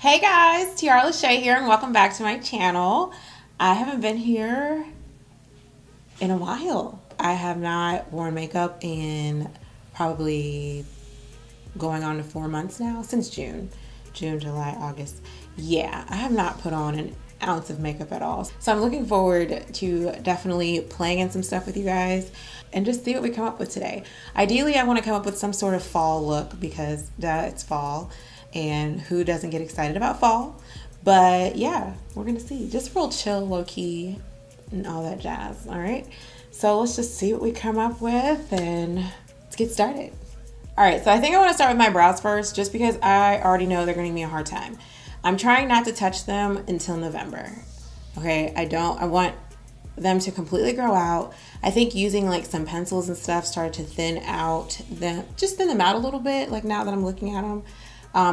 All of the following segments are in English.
Hey guys, TiarraLashay here and welcome back to my channel. I haven't been here in a while. I have not worn makeup in probably going on to 4 months now, since June, July, August. Yeah, I have not put on an ounce of makeup at all. So I'm looking forward to definitely playing in some stuff with you guys and just see what we come up with today. Ideally, I want to come up with some sort of fall look because it's fall. And who doesn't get excited about fall? But yeah, we're gonna see. Just real chill, low key, and all that jazz. All right. So let's just see what we come up with and let's get started. All right. So I think I want to start with my brows first, just because I already know they're gonna give me a hard time. I'm trying not to touch them until November. Okay. I want them to completely grow out. I think using like some pencils and stuff started to thin them out a little bit. Like now that I'm looking at them.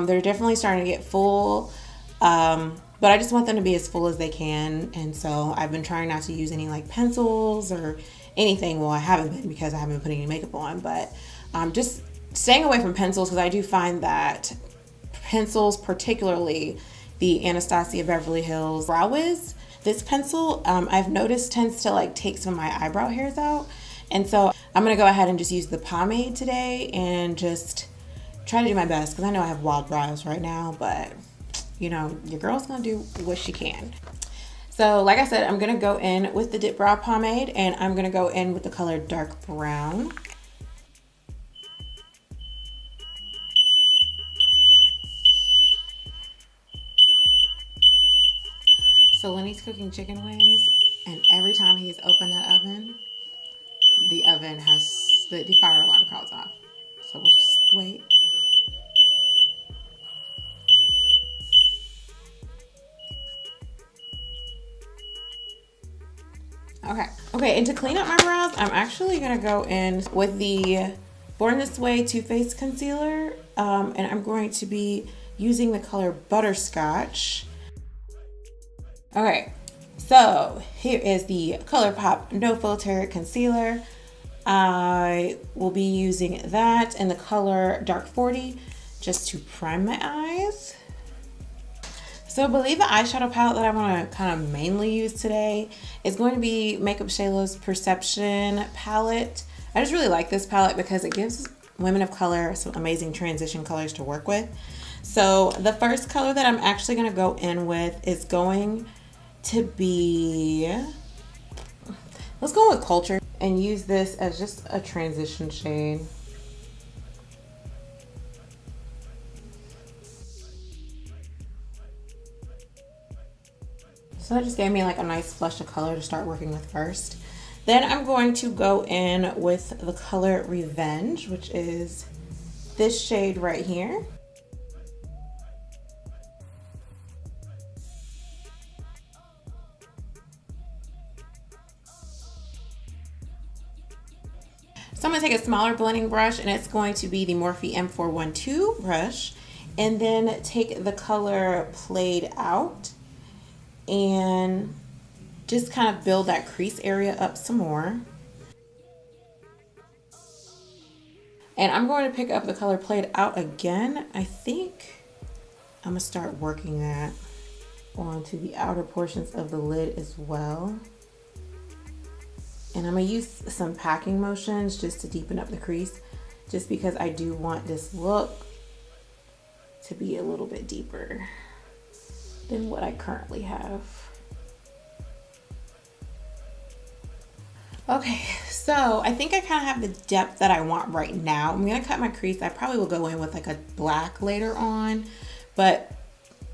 They're definitely starting to get full, but I just want them to be as full as they can. And so I've been trying not to use any like pencils or anything. Well, I haven't been because I haven't been putting any makeup on, but just staying away from pencils because I do find that pencils, particularly the Anastasia Beverly Hills Brow Wiz, this pencil, I've noticed tends to like take some of my eyebrow hairs out. And so I'm going to go ahead and just use the pomade today and just try to do my best because I know I have wild brows right now, but you know, your girl's gonna do what she can. So like I said, I'm gonna go in with the Dip Brow Pomade and I'm gonna go in with the color Dark Brown. So Lenny's cooking chicken wings, and every time he's opened that oven, the fire alarm goes off. So we'll just wait. Okay, and to clean up my brows, I'm actually gonna go in with the Born This Way Too Faced Concealer, and I'm going to be using the color Butterscotch. Okay, so here is the ColourPop No Filter Concealer. I will be using that in the color Dark 40 just to prime my eyes. So I believe the eyeshadow palette that I want to kind of mainly use today is going to be Makeup Shayla's Perception palette. I just really like this palette because it gives women of color some amazing transition colors to work with. So the first color that I'm actually going to go in with is going to be, let's go with Culture and use this as just a transition shade. So that just gave me like a nice flush of color to start working with first. Then I'm going to go in with the color Revenge, which is this shade right here. So I'm going to take a smaller blending brush, and it's going to be the Morphe M412 brush, and then take the color Played Out and just kind of build that crease area up some more. And I'm going to pick up the color Played Out again. I think I'm going to start working that onto the outer portions of the lid as well. And I'm going to use some packing motions just to deepen up the crease, just because I do want this look to be a little bit deeper than what I currently have. Okay, so I think I kind of have the depth that I want right now. I'm gonna cut my crease. I probably will go in with like a black later on, but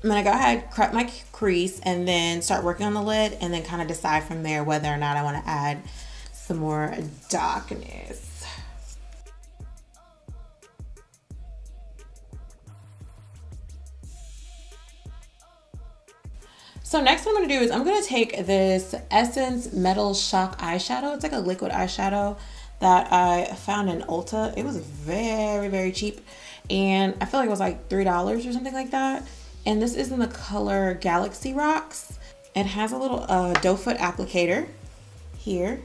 I'm gonna go ahead, cut my crease, and then start working on the lid, and then kind of decide from there whether or not I want to add some more darkness. So next what I'm going to do is I'm going to take this Essence Metal Shock eyeshadow. It's like a liquid eyeshadow that I found in Ulta. It was very, very cheap. And I feel like it was like $3 or something like that. And this is in the color Galaxy Rocks. It has a little doe foot applicator here.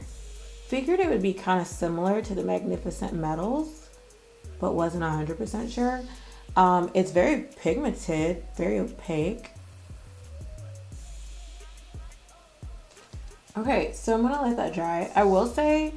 Figured it would be kind of similar to the Magnificent Metals, but wasn't 100% sure. It's very pigmented, very opaque. Okay, so I'm gonna let that dry. I will say,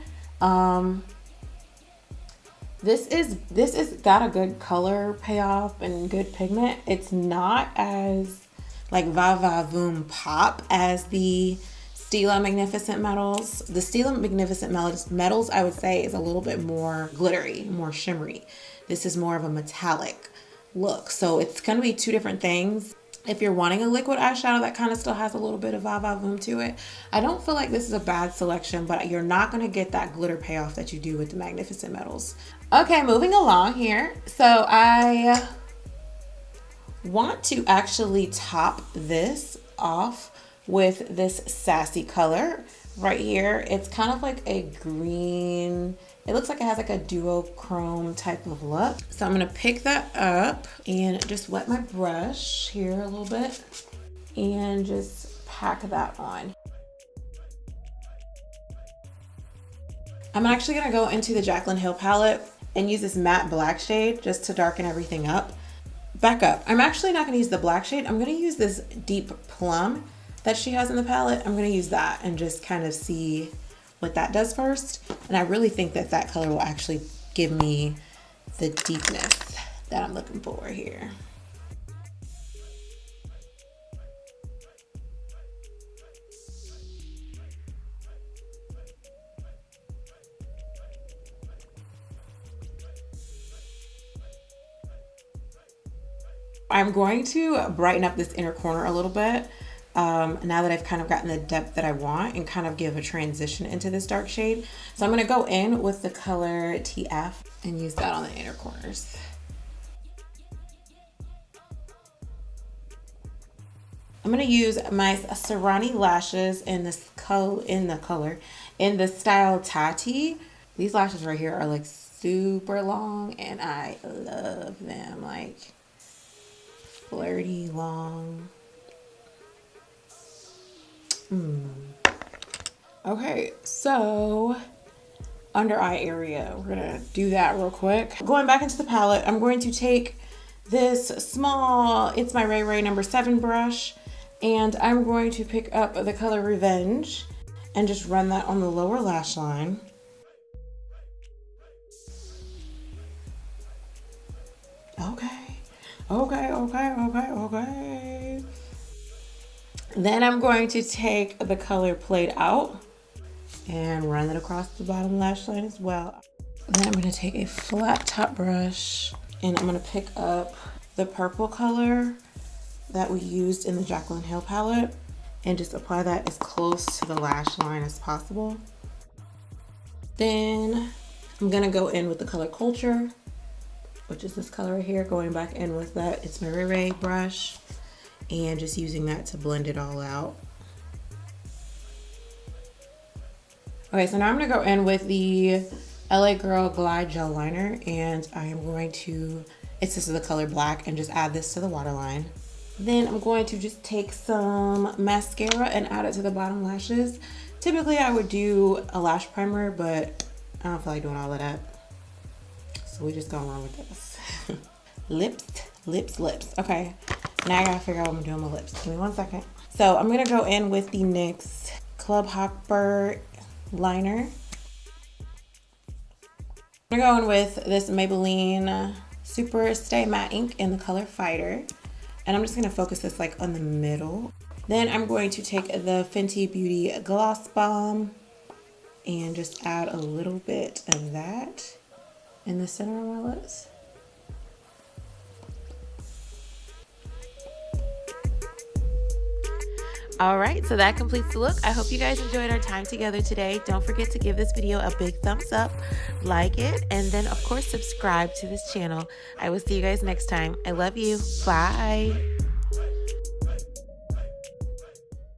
this is got a good color payoff and good pigment. It's not as like va va voom pop as the Stila Magnificent Metals. The Stila Magnificent Metals, I would say, is a little bit more glittery, more shimmery. This is more of a metallic look. So it's gonna be two different things. If you're wanting a liquid eyeshadow that kind of still has a little bit of va va voom to it, I don't feel like this is a bad selection, but you're not gonna get that glitter payoff that you do with the Magnificent Metals. Okay, moving along here. So I want to actually top this off with this sassy color right here. It's kind of like a green, it looks like it has like a duochrome type of look. So I'm gonna pick that up and just wet my brush here a little bit and just pack that on. I'm actually gonna go into the Jaclyn Hill palette and use this matte black shade just to darken everything up. Back up. I'm actually not gonna use the black shade. I'm gonna use this deep plum that she has in the palette. I'm gonna use that and just kind of see what that does first. And I really think that that color will actually give me the deepness that I'm looking for here. I'm going to brighten up this inner corner a little bit now that I've kind of gotten the depth that I want and kind of give a transition into this dark shade. So I'm going to go in with the color TF and use that on the inner corners. I'm going to use my Serrani lashes in this in the style Tati. These lashes right here are like super long and I love them, like flirty long. Okay, so under eye area, we're gonna do that real quick. Going back into the palette, I'm going to take this small It's My Ray Ray number 7 brush and I'm going to pick up the color Revenge and just run that on the lower lash line. Okay. Then I'm going to take the color Played Out and run it across the bottom lash line as well. Then I'm going to take a flat top brush and I'm going to pick up the purple color that we used in the Jaclyn Hill palette and just apply that as close to the lash line as possible. Then I'm going to go in with the color Culture, which is this color right here, going back in with that It's My Ray Ray brush and just using that to blend it all out. Okay, so now I'm gonna go in with the LA Girl Glide Gel Liner and I am going to, this is the color Black, and just add this to the waterline. Then I'm going to just take some mascara and add it to the bottom lashes. Typically I would do a lash primer, but I don't feel like doing all of that. So we just gonna run with this. Lips. Okay, now I gotta figure out what I'm doing with my lips. Give me 1 second. So I'm gonna go in with the NYX Club Hopper liner. I'm gonna go in with this Maybelline Super Stay Matte Ink in the color Fighter. And I'm just gonna focus this like on the middle. Then I'm going to take the Fenty Beauty Gloss Bomb and just add a little bit of that in the center of my lips. All right, so that completes the look. I hope you guys enjoyed our time together today. Don't forget to give this video a big thumbs up, like it, and then of course subscribe to this channel. I will see you guys next time. I love you. Bye.